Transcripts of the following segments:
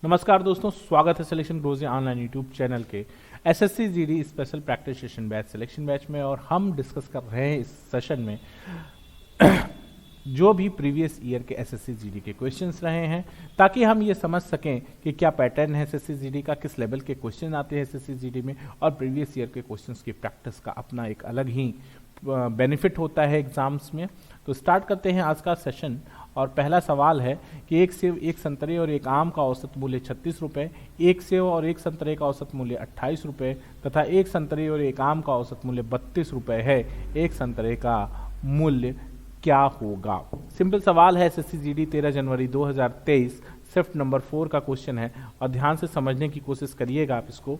नमस्कार दोस्तों, स्वागत है selection grows online YouTube channel के SSC GD special practice session batch selection batch में। और हम डिस्कस कर रहे हैं इस सेशन में जो भी प्रीवियस ईयर के एसएससी जीडी के क्वेश्चंस रहे हैं, ताकि हम ये समझ सकें कि क्या पैटर्न है एसएससी जीडी का, किस लेवल के क्वेश्चन आते हैं एसएससी जीडी में, और प्रीवियस ईयर के क्वेश्चंस की प्रैक्टिस का अपना एक अलग ही बेनिफिट होता है एग्जाम्स में। तो स्टार्ट करते हैं आज का सेशन। और पहला सवाल है कि एक सेव, एक संतरे और एक आम का औसत मूल्य 36 रुपये, एक सेव और एक संतरे का औसत मूल्य 28 रुपये तथा एक संतरे और एक आम का औसत मूल्य 32 रुपये है। एक संतरे का मूल्य क्या होगा? सिंपल सवाल है, एसएससी जीडी 13 जनवरी 2023 शिफ्ट नंबर 4 का क्वेश्चन है और ध्यान से समझने की कोशिश करिएगा आप इसको।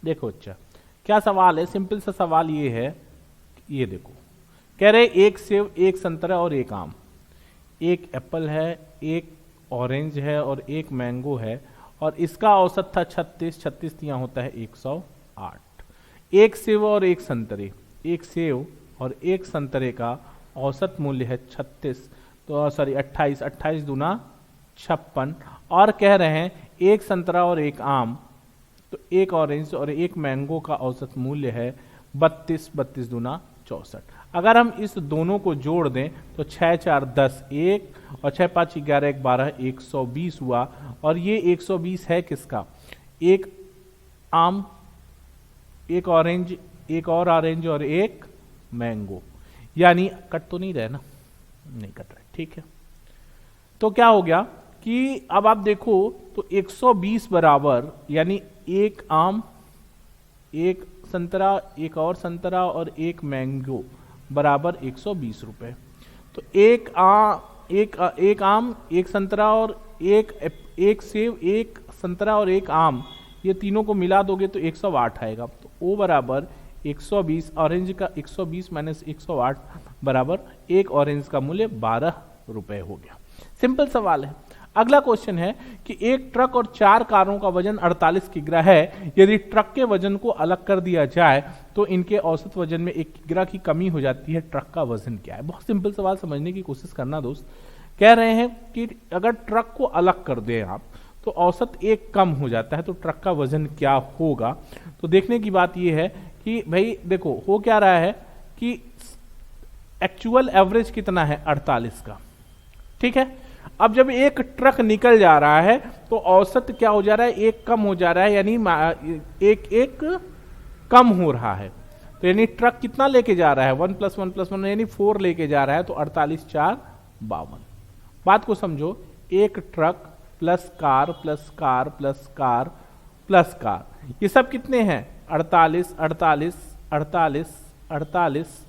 देखो अच्छा क्या सवाल है, सिंपल सा सवाल ये है, ये देखो कह रहे एक सेव, एक संतरा और एक आम, एक एप्पल है, एक ऑरेंज है और एक मैंगो है, और इसका औसत था 36, 36 यहाँ होता है 108। एक सेव और एक संतरे, एक सेव और एक संतरे का औसत मूल्य है 36, तो सॉरी 28, 28 दूना 56, और कह रहे हैं एक संतरा और एक आम, तो एक ऑरेंज और एक मैंगो का औसत मूल्य है 32, 32 दूना 64। अगर हम इस दोनों को जोड़ दें तो 6 4 10 1 और 6 5 11 1 12 120 हुआ। और ये 120 है किसका? एक आम, एक ऑरेंज, एक और ऑरेंज और एक मैंगो। यानी कट तो नहीं रहे ना? नहीं कट रहे, ठीक है। तो क्या हो गया कि अब आप देखो तो 120 बराबर, यानी एक आम, एक संतरा, एक और संतरा और एक मैंगो बराबर 120 रुपए। तो एक आम, एक संतरा और एक सेव, एक संतरा और एक आम, ये तीनों को मिला दोगे तो 108 आएगा। तो ओ बराबर 120, ऑरेंज का 120 माइनस 108 बराबर एक ऑरेंज का मूल्य 12 रुपए हो गया। सिंपल सवाल है। अगला क्वेश्चन है कि एक ट्रक और 4 कारों का वजन 48 किग्रा है। यदि ट्रक के वजन को अलग कर दिया जाए तो इनके औसत वजन में 1 किग्रा की कमी हो जाती है। ट्रक का वजन क्या है? बहुत सिंपल सवाल, समझने की कोशिश करना दोस्त। कह रहे हैं कि अगर ट्रक को अलग कर दें आप तो औसत 1 कम हो जाता है, तो ट्रक का वजन क्या होगा? तो देखने की बात यह है कि भाई देखो हो क्या रहा है कि एक्चुअल एवरेज कितना है 48 का, ठीक है। अब जब एक ट्रक निकल जा रहा है तो औसत क्या हो जा रहा है? 1 कम हो जा रहा है, यानी एक कम हो रहा है। तो यानी ट्रक कितना लेके जा रहा है? 1 + 1 + 1 यानी 4 लेके जा रहा है। तो 48 4 52। बात को समझो, एक truck plus car plus car plus car plus car, ये सब कितने हैं? 48 48 48 48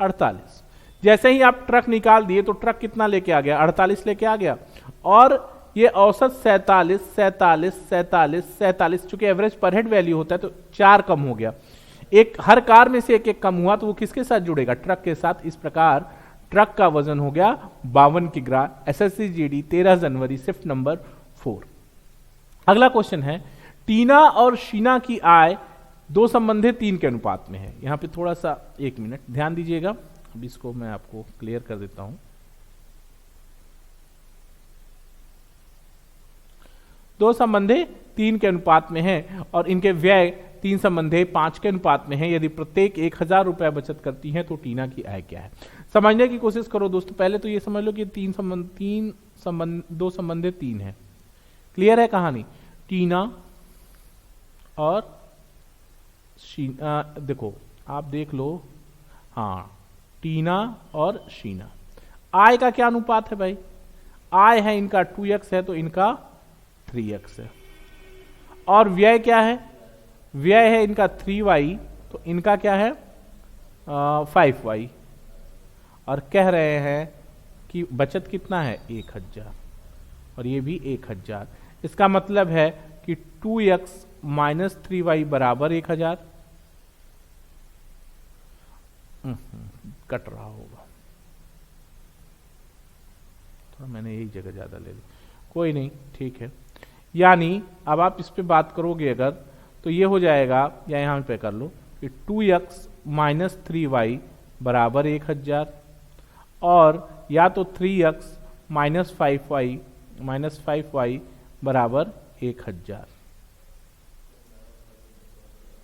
48। जैसे ही आप ट्रक निकाल दिए तो ट्रक कितना लेके आ गया? 48 लेके आ गया। और ये औसत 47 47 47 47, चूंकि एवरेज पर हेड वैल्यू होता है तो 4 कम हो गया। एक हर कार में से एक एक कम हुआ, तो वो किसके साथ जुड़ेगा? ट्रक के साथ। इस प्रकार ट्रक का वजन हो गया 52 किग्रा। एसएससी जीडी 13 जनवरी शिफ्ट नंबर 4। अगला क्वेश्चन है, टीना और शीना की आय 2 संबंधी 3 के अनुपात में है। यहां पे थोड़ा सा 1 मिनट ध्यान दीजिएगा, अब इसको मैं आपको क्लियर कर देता हूं। 2 संबंधे 3 के अनुपात में है और इनके व्यय 3 संबंधे 5 के अनुपात में है। यदि प्रत्येक 1000 रुपया बचत करती है तो टीना की आय क्या है? समझने की कोशिश करो दोस्तों। पहले तो ये समझ लो कि 2 संबंधे 3 है। क्लियर है कहानी? टीना और देखो आप देख लो, हाँ, टीना और शीना। आय का क्या अनुपात है भाई? आय है इनका 2x है तो इनका 3x है। और व्यय क्या है? व्यय है इनका 3y तो इनका क्या है? 5y। और कह रहे हैं कि बचत कितना है? 1000, और ये भी 1000। इसका मतलब है कि 2x माइनस 3y बराबर 1000। कट रहा होगा, थोड़ा मैंने यही जगह ज्यादा ले ली, कोई नहीं, ठीक है। यानी अब आप इस पे बात करोगे अगर तो ये हो जाएगा, या यहाँ पे कर लो कि 2x माइनस 3y बराबर 1000, और या तो 3x माइनस 5y बराबर 1000।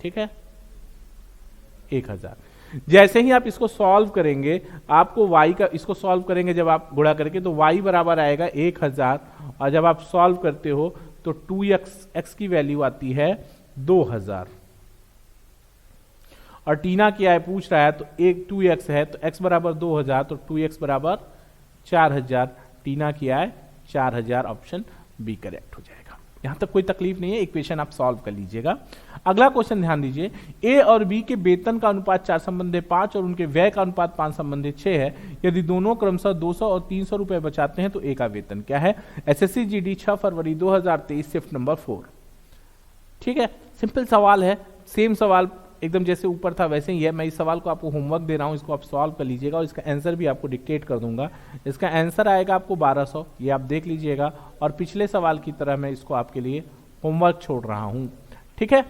ठीक है, 1000। जैसे ही आप इसको सॉल्व करेंगे, आपको y का, इसको सॉल्व करेंगे जब आप गुणा करके, तो y बराबर आएगा 1000, और जब आप सॉल्व करते हो तो 2x की वैल्यू आती है 2000, और टीना क्या है पूछ रहा है, तो एक 2x है तो x बराबर 2000, तो 2x बराबर 4000, टीना किया है 4000, ऑप्शन बी करेक्ट हो जाएगा। यहां तक कोई तकलीफ नहीं है, इक्वेशन आप सॉल्व कर लीजिएगा। अगला क्वेश्चन ध्यान दीजिए, ए और बी के वेतन का अनुपात 4 संबंधी 5 और उनके व्यय का अनुपात 5 संबंधी 6 है। यदि दोनों क्रमशः 200 और 300 रुपए बचाते हैं तो ए का वेतन क्या है? एसएससी जीडी 6 फरवरी 2023, शिफ्ट नंबर 4। ठीक है, सिंपल सवाल है, सेम सवाल एकदम जैसे ऊपर था वैसे ही है। मैं इस सवाल को आपको होमवर्क दे रहा हूं, इसको आप सॉल्व कर लीजिएगा और इसका आंसर भी आपको डिक्टेट कर दूंगा। इसका आंसर आएगा आपको 1200, ये आप देख लीजिएगा, और पिछले सवाल की तरह मैं इसको आपके लिए होमवर्क छोड़ रहा हूं। ठीक है,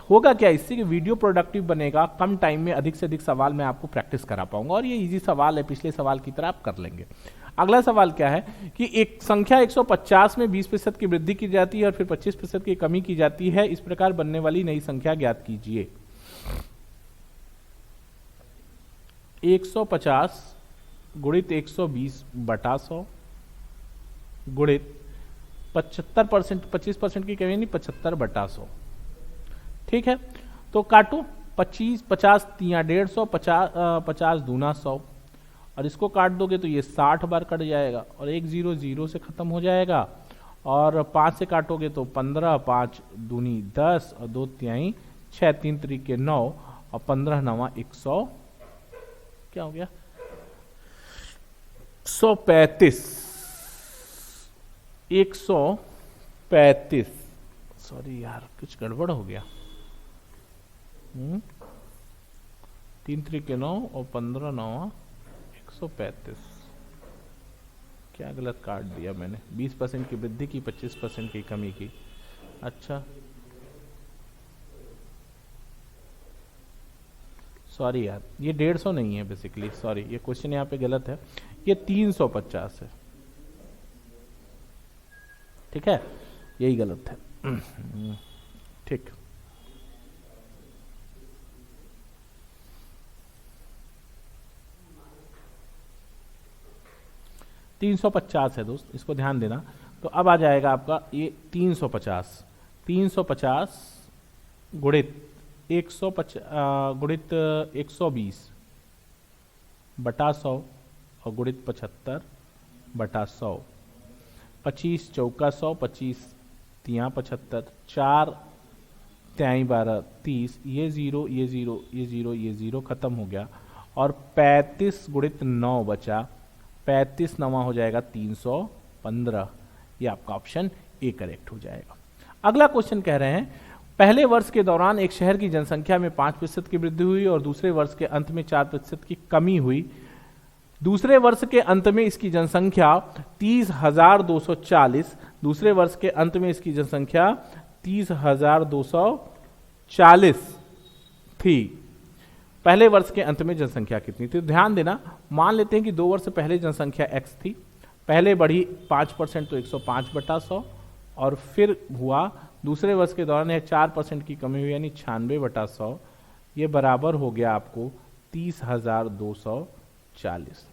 होगा क्या इससे कि वीडियो प्रोडक्टिव बनेगा, कम टाइम में अधिक से अधिक सवाल मैं आपको प्रैक्टिस करा पाऊंगा, और ये इजी सवाल है, पिछले सवाल की तरह आप कर लेंगे। अगला सवाल क्या है कि एक संख्या 150 में 20% की वृद्धि की जाती है और फिर 25% की कमी की जाती है, इस प्रकार बनने वाली नई संख्या ज्ञात कीजिए। 150 गुणित 120 बटा 100 गुणित 75%, 25% की कमी नहीं, 75 बटा 100। ठीक है, तो काटो, 25 50 तिया 150, 50 दूना 100, और इसको काट दोगे तो ये 60 बार कट जाएगा, और 1 0 0 से खत्म हो जाएगा, और 5 से काटोगे तो 15, 5 दूनी 10 और 2 तिहाई 6, 3 तरीके 9 और 15 9 100, क्या हो गया 135, 135। सॉरी यार, कुछ गड़बड़ हो गया। 3 तरीके 9 और 15 9 135, क्या गलत काट दिया मैंने? 20% की वृद्धि की, 25% की कमी की। अच्छा, सॉरी यार, ये 150 नहीं है बेसिकली, सॉरी, ये क्वेश्चन यहाँ पे गलत है, ये 350 है। ठीक है, यही गलत है। ठीक, $350 है दोस्त, इसको ध्यान देना। तो अब आ जाएगा आपका ये 350, 350 गुणित 150 गुणित 120 बटा 100 और गुणित 75 बटा 100, 25 चौका 100, 25 तिया 75, 4 त्याई 12 30, ये 0 ये 0 ये 0 ये 0 खत्म हो गया, और 35 गुणित 9 बचा, 35 9 हो जाएगा 315। ये आपका ऑप्शन ए करेक्ट हो जाएगा। अगला क्वेश्चन कह रहे हैं, पहले वर्ष के दौरान एक शहर की जनसंख्या में 5% की वृद्धि हुई और दूसरे वर्ष के अंत में 4% की कमी हुई। दूसरे वर्ष के अंत में इसकी जनसंख्या 30,240, दूसरे वर्ष के अंत में इसकी जनसंख्या 30,240 थी। पहले वर्ष के अंत में जनसंख्या कितनी थी? ध्यान देना, मान लेते हैं कि 2 वर्ष पहले जनसंख्या x थी, पहले बढ़ी 5% तो 105 बटा 100, और फिर हुआ दूसरे वर्ष के दौरान 4% की कमी हुई, यानी 96 बटा 100, ये बराबर हो गया आपको 30,240।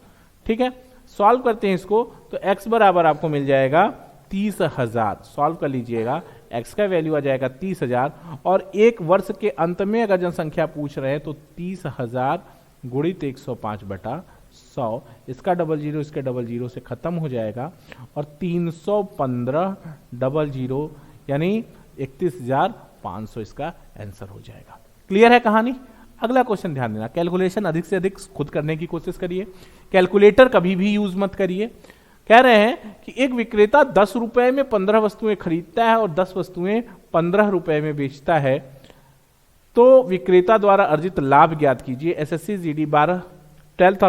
ठीक है, सॉल्व करते हैं इसको, तो x बराबर आपको मिल जाएगा 30,000। सॉल्व कर लीजिएगा, x का वैल्यू आ जाएगा 30,000, और एक वर्ष के अंत में अगर जनसंख्या पूछ रहे हैं तो 30,000 गुणित 105 बटा 100, इसका 00 इसके 00 से खत्म हो जाएगा, और 315 00 यानी 31,500 इसका आंसर हो जाएगा। क्लियर है कहानी? अगला क्वेश्चन ध्यान देना, कैलकुलेशन अधिक से अधिक खुद करने की कोशिश करिए, कैलकुलेटर कभी भी यूज मत करिए। कह रहे हैं कि एक विक्रेता 10 रुपए में 15 वस्तुएं खरीदता है और 10 वस्तुएं 15 रुपए में बेचता है, तो विक्रेता द्वारा अर्जित लाभ ज्ञात कीजिए। एसएससी जीडी 12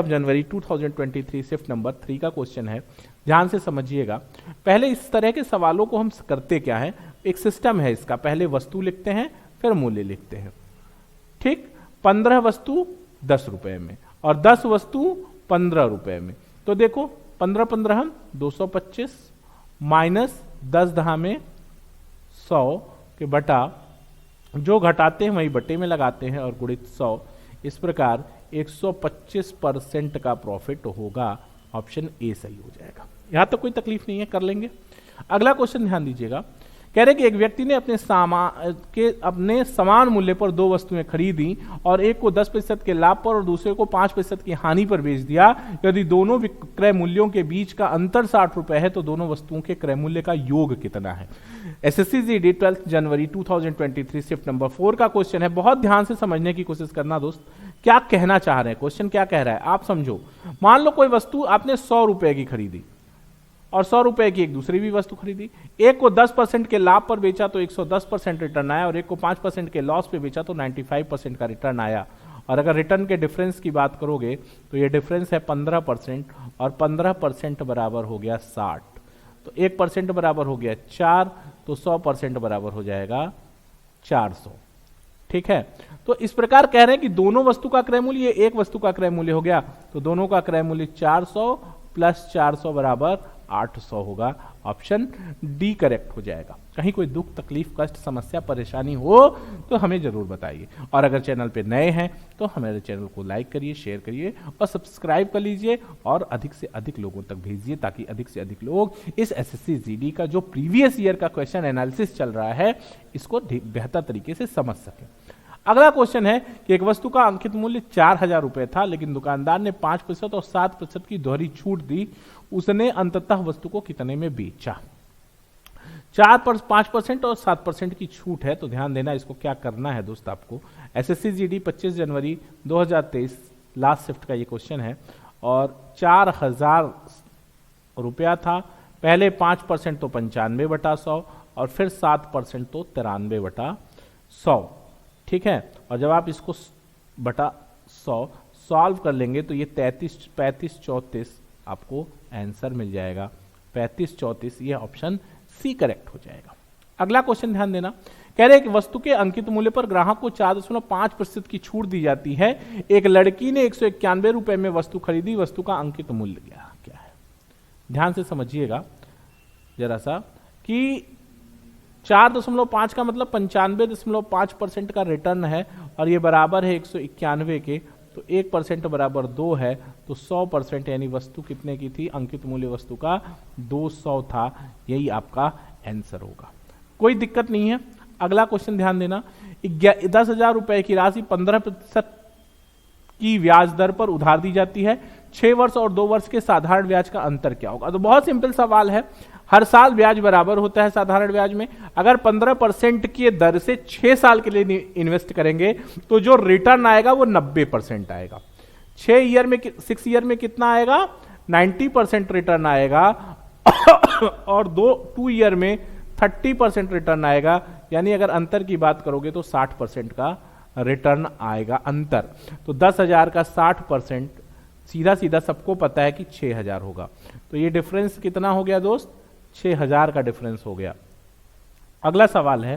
जनवरी 2023, शिफ्ट नंबर 3 का क्वेश्चन है, ध्यान से समझिएगा। पहले इस तरह के सवालों को हम करते क्या है, एक सिस्टम है इसका, पहले वस्तु लिखते हैं फिर मूल्य लिखते हैं। ठीक, 15 वस्तु 10 रुपए में और 10 वस्तु 15 रुपए में। तो देखो 15 15 225 माइनस 10 दहा में 100 के बटा, जो घटाते हैं वही बटे में लगाते हैं और गुणित 100। इस प्रकार 125% का प्रॉफिट होगा। ऑप्शन ए सही हो जाएगा। यहां तक कोई तकलीफ नहीं है, कर लेंगे। अगला क्वेश्चन ध्यान दीजिएगा। कह रहे कि एक व्यक्ति ने अपने समान मूल्य पर दो वस्तुएं खरीदी और एक को 10% के लाभ पर और दूसरे को 5% की हानि पर बेच दिया। यदि दोनों विक्रय मूल्यों के बीच का अंतर 60 रुपए है तो दोनों वस्तुओं के क्रय मूल्य का योग कितना है। एसएससी जीडी 12 जनवरी 2023 शिफ्ट नंबर 4 का क्वेश्चन है। बहुत ध्यान से समझने की कोशिश करना दोस्त, क्या कहना चाह रहे हैं, क्वेश्चन क्या कह रहा है आप समझो। मान लो कोई वस्तु आपने 100 रुपए की खरीदी और 100 रुपए की एक दूसरी भी वस्तु खरीदी। एक को 10% के लाभ पर बेचा तो 110% रिटर्न आया और एक को 5% के लॉस पे बेचा तो 95% का रिटर्न आया। और अगर रिटर्न के डिफरेंस की बात करोगे तो ये डिफरेंस है 15% और 15% बराबर हो गया 60। तो 1% बराबर हो गया 4, तो 100% बराबर हो जाएगा 400। ठीक है, तो इस प्रकार कह रहे हैं कि दोनों वस्तु का क्रय मूल्य, एक वस्तु का क्रय मूल्य हो गया तो दोनों का क्रय मूल्य 400 प्लस 400 बराबर 800 होगा। ऑप्शन डी करेक्ट हो जाएगा। कहीं कोई दुख, तकलीफ, कष्ट, समस्या, परेशानी हो तो हमें जरूर बताइए। और अगर चैनल पे नए हैं तो हमारे चैनल को लाइक करिए, शेयर करिए और सब्सक्राइब कर लीजिए और अधिक से अधिक लोगों तक भेजिए ताकि अधिक से अधिक लोग इस एसएससी जीडी का जो प्रीवियस ईयर का क्वेश्चन एनालिसिस चल रहा है इसको बेहतर तरीके से समझ सके। अगला क्वेश्चन है कि एक वस्तु का अंकित मूल्य 4000 रुपए था लेकिन दुकानदार ने 5% और 7% की दोहरी छूट दी। उसने अंततः वस्तु को कितने में बेचा। 5% और 7% की छूट है तो ध्यान देना, इसको क्या करना है दोस्त आपको। एसएससी जीडी 25 जनवरी 2023 लास्ट शिफ्ट का ये क्वेश्चन है और 4000 रुपया था। पहले 5% तो 95/100 और फिर 7% तो 93/100। ठीक है, और जब आप इसको बटा 100 सॉल्व कर लेंगे तो ये 35-34 आपको आंसर मिल जाएगा। 35-34 ये ऑप्शन सी करेक्ट हो जाएगा। अगला क्वेश्चन ध्यान देना। कह रहे हैं कि वस्तु के अंकित मूल्य पर ग्राहक को 4.5% की छूट दी जाती है। एक लड़की ने 191 रुपए में वस्तु खरीदी। वस्तु का अंकित मूल्य क्या है। ध्यान से समझिएगा जरा सा कि 4.5 का मतलब 95.5% का रिटर्न है और ये बराबर है 191 के, तो 1% बराबर 2 है तो 100% यानी वस्तु कितने की थी, अंकित मूल्य वस्तु का 200 था। यही आपका आंसर होगा, कोई दिक्कत नहीं है। अगला क्वेश्चन ध्यान देना। 10,000 रुपए की राशि 15% की ब्याज दर पर उधार दी जाती है। 6 वर्ष और 2 वर्ष के साधारण ब्याज का अंतर क्या होगा। तो बहुत सिंपल सवाल है। हर साल ब्याज बराबर होता है साधारण ब्याज में। अगर 15% की दर से 6 साल के लिए इन्वेस्ट करेंगे तो जो रिटर्न आएगा वो 90% आएगा। 6 ईयर में कितना आएगा, 90% रिटर्न आएगा और 2 ईयर में 30% रिटर्न आएगा। यानी अगर अंतर की बात करोगे तो 60% का रिटर्न आएगा अंतर। तो 10,000 का 60% सीधा सीधा सबको पता है कि 6,000 होगा। तो ये डिफरेंस कितना हो गया दोस्त, 6,000 का डिफरेंस हो गया। अगला सवाल है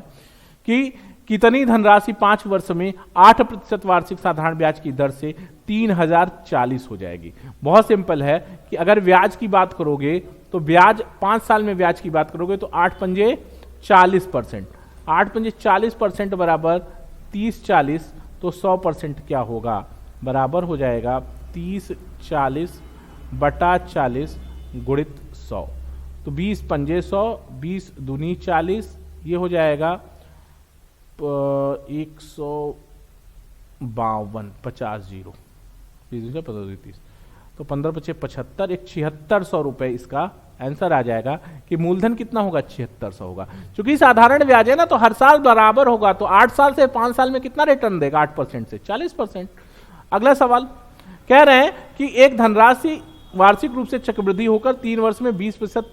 कि कितनी धनराशि 5 वर्ष में 8% वार्षिक साधारण ब्याज की दर से 3,040 हो जाएगी। बहुत सिंपल है कि अगर ब्याज की बात करोगे तो ब्याज 5 साल में ब्याज की बात करोगे तो 8 पंजे 40%, 8 पंजे 40% बराबर 30-40, तो 100% क्या होगा, बराबर हो जाएगा 30-40/40 गुणित 100। तो 20 पंजे 100, 20 दूनी 40, ये हो जाएगा 152, 50 जीरो 20 तो 15 पचे 75, एक 7600 रुपए इसका आंसर आ जाएगा कि मूलधन कितना होगा, 7600 होगा। क्योंकि साधारण ब्याज है ना तो हर साल बराबर होगा, तो 8 साल से 5 साल में कितना रिटर्न देगा, 8% से 40%। अगला सवाल कह रहे हैं कि एक धनराशि वार्षिक रूप से चक्रवृद्धि होकर 3 वर्ष में 20%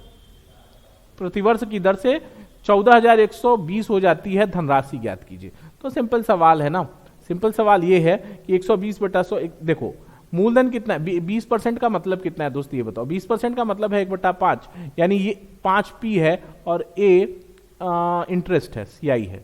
प्रतिवर्ष की दर से 14,120 हो जाती है, धनराशि ज्ञात कीजिए। तो सिंपल सवाल है ना, सिंपल सवाल ये है कि 120/100, देखो मूलधन कितना है, 20% का मतलब कितना है दोस्त ये बताओ। 20% का मतलब है 1/5, यानी ये 5p है और a इंटरेस्ट है, CI है।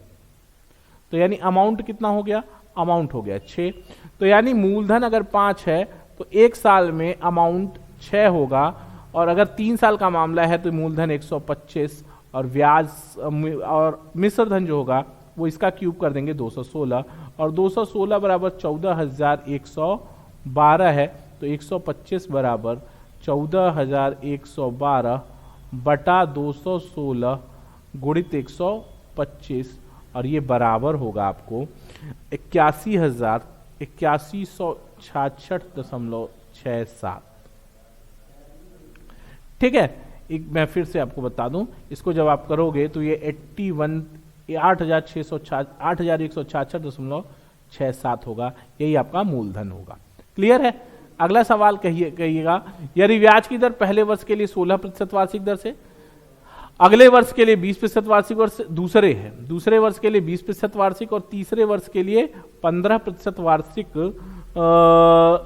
तो यानी अमाउंट कितना हो गया, अमाउंट हो गया 6। तो यानी मूलधन अगर 5 है तो 1 साल में अमाउंट 6 होगा, और अगर 3 साल का मामला है तो मूलधन 125 और ब्याज और मिश्र धन जो होगा वो इसका क्यूब कर देंगे 216, और 216 बराबर 14,112 है, तो 125 बराबर 14,112 बटा 216 गुणित 125, और ये बराबर होगा आपको 81,066.67। ठीक है, एक मैं फिर से आपको बता दूं, इसको जब आप करोगे तो ये 8,166.67 होगा, यही आपका मूलधन होगा। क्लियर है? अगला सवाल कहिएगा, यदि ब्याज की दर पहले वर्ष के लिए 16% वार्षिक दर से, अगले वर्ष के लिए 20% वार्षिक वर्ष, दूसरे वर्ष के लिए 20% वार्षिक, और तीसरे वर्ष के लिए 15% वार्षिक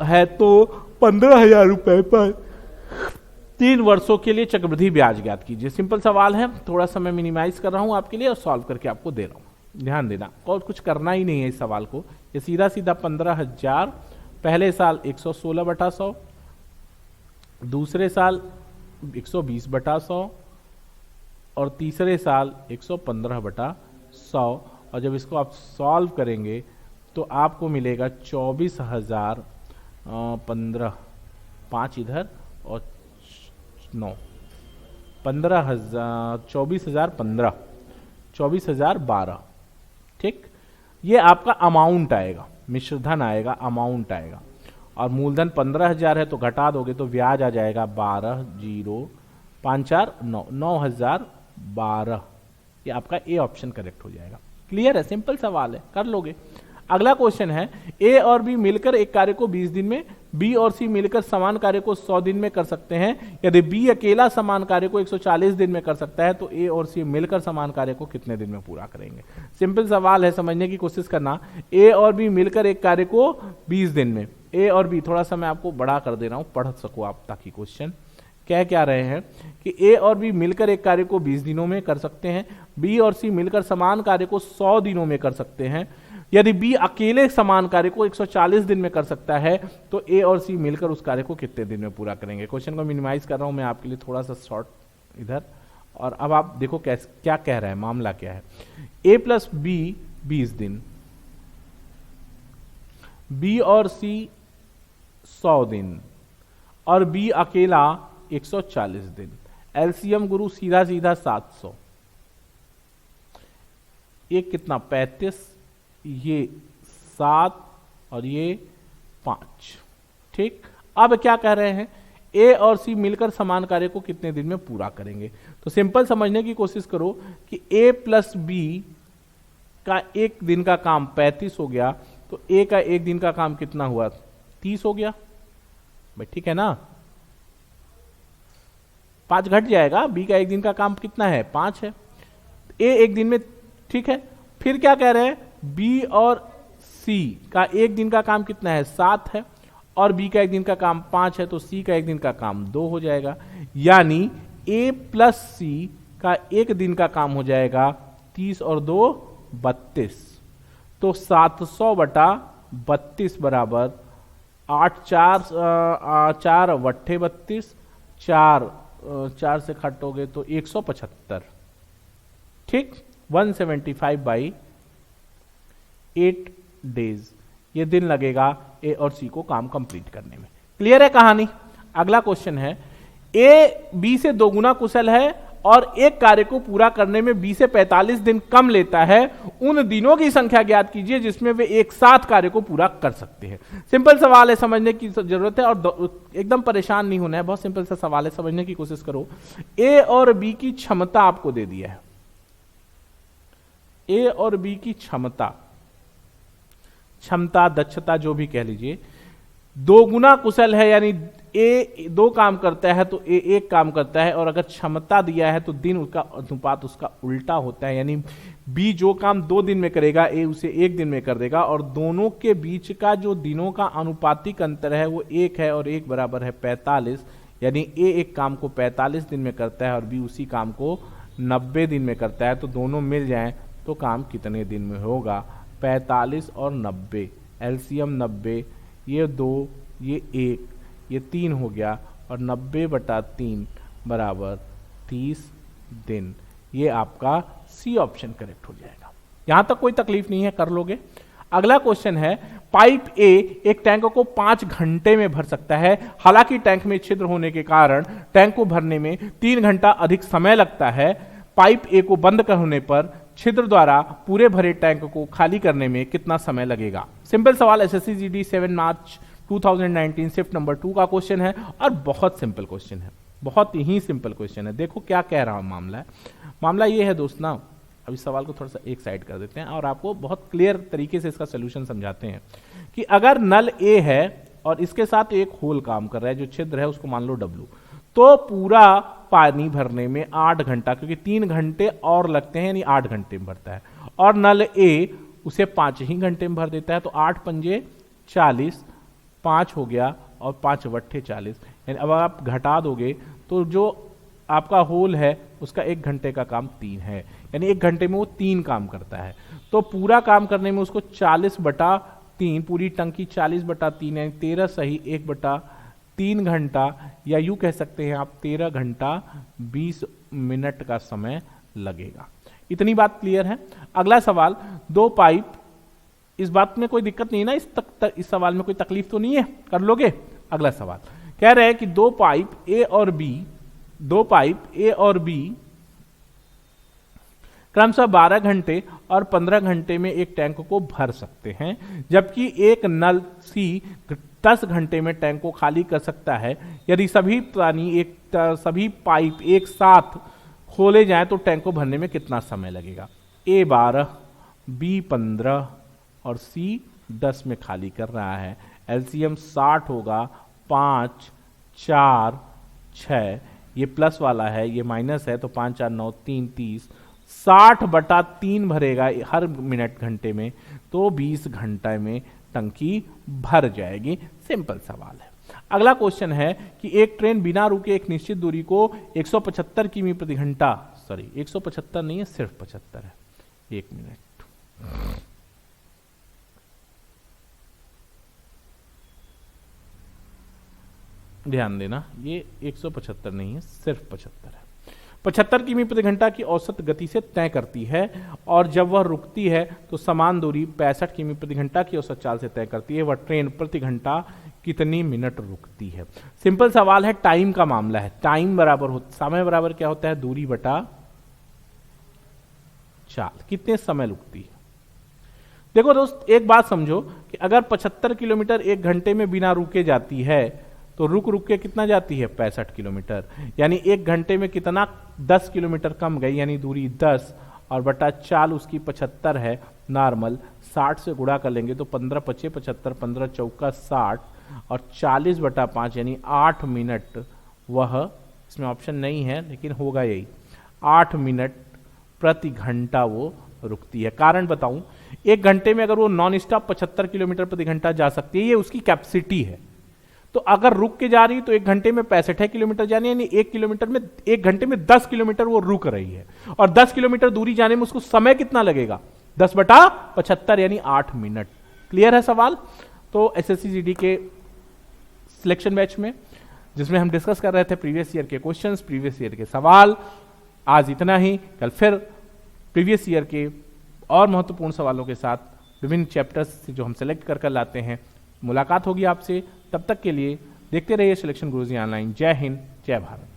है, तो 15,000 रुपए पर 3 वर्षों के लिए चक्रवृद्धि ब्याज ज्ञात कीजिए। सिंपल सवाल है, थोड़ा सा मैं मिनिमाइज कर रहा हूं आपके लिए और सॉल्व करके आपको दे रहा हूं, ध्यान देना, और कुछ करना ही नहीं है इस सवाल को। ये सीधा सीधा 15,000 पहले साल 116/100, दूसरे साल 120/100, और तीसरे साल 115/100, और जब इसको आप सॉल्व करेंगे तो आपको मिलेगा 24,015, 5 इधर और 9, 15,000, 24,015, 24,012। ठीक, ये आपका अमाउंट आएगा, मिश्रधन आएगा, अमाउंट आएगा, और मूलधन 15,000 है तो घटा दोगे तो ब्याज आ जाएगा 12,054,9, 9,012। ये आपका ए ऑप्शन करेक्ट हो जाएगा। क्लियर है? सिंपल सवाल है, कर लोगे। अगला क्वेश्चन है, ए और बी मिलकर एक कार्य को 20 दिन में, बी और सी मिलकर समान कार्य को 100 दिन में कर सकते हैं। यदि बी अकेला समान कार्य को 140 दिन में कर सकता है तो ए और सी मिलकर समान कार्य को कितने दिन में पूरा करेंगे? सिंपल सवाल है, समझने की कोशिश करना। ए और बी मिलकर एक कार्य को 20 दिन में, ए और बी, थोड़ा सा मैं आपको बड़ा कर दे रहा हूं, पढ़ सको आप, ताकि क्वेश्चन कह क्या रहे हैं कि ए और बी मिलकर एक कार्य को 20 दिनों में कर सकते हैं, बी और सी मिलकर समान कार्य को 100 दिनों में कर सकते हैं। यदि बी अकेले समान कार्य को 140 दिन में कर सकता है तो ए और सी मिलकर उस कार्य को कितने दिन में पूरा करेंगे? क्वेश्चन को मिनिमाइज कर रहा हूं मैं आपके लिए, थोड़ा सा शॉर्ट इधर, और अब आप देखो क्या कह रहा है, मामला क्या है। ए प्लस बी 20 दिन, बी और सी 100 दिन, और बी अकेला 140 दिन। एलसीएम गुरु सीधा सीधा 700, ये कितना 35, ये 7 और ये 5। ठीक, अब क्या कह रहे हैं, ए और सी मिलकर समान कार्य को कितने दिन में पूरा करेंगे? तो सिंपल समझने की कोशिश करो कि ए प्लस बी का एक दिन का काम 35 हो गया, तो ए का एक दिन का काम कितना हुआ? 30 हो गया भाई, ठीक है ना? 5 घट जाएगा, बी का एक दिन का काम कितना है? 5 है, ए एक दिन में, ठीक है। फिर क्या कह रहे हैं, बी और सी का एक दिन का काम कितना है? 7 है, और बी का एक दिन का काम 5 है, तो सी का एक दिन का काम 2 हो जाएगा। यानी ए प्लस सी का एक दिन का काम हो जाएगा 30 और 2 32, तो 700/32 बराबर 8 4 वट्ठे 32, 4 से काटोगे तो 175। ठीक, 175/8 डेज ये दिन लगेगा ए और सी को काम कंप्लीट करने में। क्लियर है कहानी? अगला क्वेश्चन है, ए बी से 2 गुना कुशल है और एक कार्य को पूरा करने में बी से 45 दिन कम लेता है, उन दिनों की संख्या ज्ञात कीजिए जिसमें वे एक साथ कार्य को पूरा कर सकते हैं। सिंपल सवाल है, समझने की जरूरत है और एकदम परेशान नहीं होना है, बहुत सिंपल सा सवाल है, समझने की कोशिश करो। ए और बी की क्षमता आपको दे दिया है, ए और बी की क्षमता दक्षता जो भी कह लीजिए, 2 गुना कुशल है, यानी ए 2 काम करता है तो ए 1 काम करता है, और अगर क्षमता दिया है तो दिन उसका अनुपात उसका उल्टा होता है, यानी बी जो काम 2 दिन में करेगा ए उसे 1 दिन में कर देगा, और दोनों के बीच का जो दिनों का अनुपातिक अंतर है वो 1 है, और 1 बराबर है 45, यानी ए एक काम को 45 दिन में करता है और बी उसी काम को 90 दिन में करता है, तो दोनों मिल जाएं तो काम कितने दिन में होगा? 45 और 90, एलसीएम 90, ये 2, ये 1, ये 3 हो गया, और 90/3 बराबर 30 दिन। ये आपका सी ऑप्शन करेक्ट हो जाएगा। यहां तक कोई तकलीफ नहीं है, कर लोगे। अगला क्वेश्चन है, पाइप ए एक टैंक को 5 घंटे में भर सकता है। हालांकि टैंक में छिद्र होने के कारण टैंक को भरने में 3 घंटा अधिक समय लगता है। पाइप ए को बंद करने पर छिद्र द्वारा पूरे भरे टैंक को खाली करने में कितना समय लगेगा? सिंपल सवाल, एसएससी जीडी 7 मार्च 2019 शिफ्ट नंबर 2 का क्वेश्चन है, और बहुत सिंपल क्वेश्चन है, बहुत ही सिंपल क्वेश्चन है। देखो क्या कह रहा हूं मामला है। मामला ये है दोस्त ना, अब इस सवाल को थोड़ा सा एक साइड कर देते हैं और आपको बहुत क्लियर तरीके से इसका सोल्यूशन समझाते हैं कि अगर नल ए है और इसके साथ एक होल काम कर रहा है, जो छिद्र है उसको मान लो W, तो पूरा पानी भरने में 8 घंटा, क्योंकि 3 घंटे और लगते हैं, यानी 8 घंटे में भरता है, और नल ए उसे 5 ही घंटे में भर देता है। तो 8 पंजे 40, 5 हो गया, और 5 बट्ठे 40, यानी अब आप घटा दोगे तो जो आपका होल है उसका 1 घंटे का काम 3 है, यानी 1 घंटे में वो 3 काम करता है। तो पूरा काम करने में उसको 40/3, पूरी टंकी 40/3 यानी 13 सही 1/3 घंटा, या यूं कह सकते हैं आप 13 घंटा 20 मिनट का समय लगेगा। इतनी बात क्लियर है। अगला सवाल, 2 पाइप, इस बात में कोई दिक्कत नहीं है ना, इस सवाल में कोई तकलीफ तो नहीं है, कर लोगे। अगला सवाल कह रहे हैं कि 2 पाइप ए और बी क्रमशः 12 घंटे और 15 घंटे में एक टैंक को भर सकते हैं, जबकि एक नल सी 10 घंटे में टैंक को खाली कर सकता है। यदि सभी पाइप एक साथ खोले जाएं तो टैंक को भरने में कितना समय लगेगा? A 12, B 15 और C 10 में खाली कर रहा है। एलसीएम 60 होगा, 5, 4, 6, ये प्लस वाला है, ये माइनस है, तो 5, 4, 9, 3, 30, 60/3 भरेगा हर मिनट घंटे में, तो 20 घंटे में टंकी भर जाएगी। सिंपल सवाल है। अगला क्वेश्चन है कि एक ट्रेन बिना रुके एक निश्चित दूरी को 175 किमी प्रति घंटा, सॉरी 175 नहीं है, सिर्फ 75 है, 1 मिनट, ध्यान देना, ये 175 नहीं है, सिर्फ 75 है। 75 किमी प्रति घंटा की औसत गति से तय करती है, और जब वह रुकती है तो समान दूरी 65 किमी प्रति घंटा की औसत चाल से तय करती है। वह ट्रेन प्रति घंटा कितनी मिनट रुकती है? सिंपल सवाल है, टाइम का मामला है। टाइम बराबर समय बराबर क्या होता है? दूरी बटा चाल। कितने समय रुकती है? देखो दोस्त, एक बात समझो कि अगर 75 किलोमीटर 1 घंटे में बिना रुके जाती है, तो रुक के कितना जाती है? 65 किलोमीटर, यानी 1 घंटे में कितना? 10 किलोमीटर कम गई, यानी दूरी 10, और बटा चाल उसकी 75 है नॉर्मल, 60 से गुणा कर लेंगे तो 15 पचे 75, 15 चौका 60, और 40/5 यानी 8 मिनट, वह इसमें ऑप्शन नहीं है लेकिन होगा यही, 8 मिनट प्रति घंटा वो रुकती है। कारण बताऊं, 1 घंटे में अगर वो नॉन स्टॉप 75 किलोमीटर प्रति घंटा जा सकती है, ये उसकी कैपेसिटी है। तो अगर रुक के जा रही तो 1 घंटे में 65 किलोमीटर जाने, यानी 1 घंटे में 10 किलोमीटर वो रुक रही है, और 10 किलोमीटर दूरी जाने में उसको समय कितना लगेगा? 10/75 यानी 8 मिनट। क्लियर है सवाल? तो एसएससी जीडी के सिलेक्शन बैच में, जिसमें हम डिस्कस कर रहे थे प्रीवियस ईयर के क्वेश्चंस, प्रीवियस ईयर के सवाल, आज इतना ही। कल फिर प्रीवियस ईयर के और महत्वपूर्ण सवालों के साथ विभिन्न चैप्टर्स से जो हम सेलेक्ट कर लाते हैं, मुलाकात होगी आपसे। तब तक के लिए देखते रहिए सिलेक्शन गुरुजी ऑनलाइन। जय हिंद, जय भारत।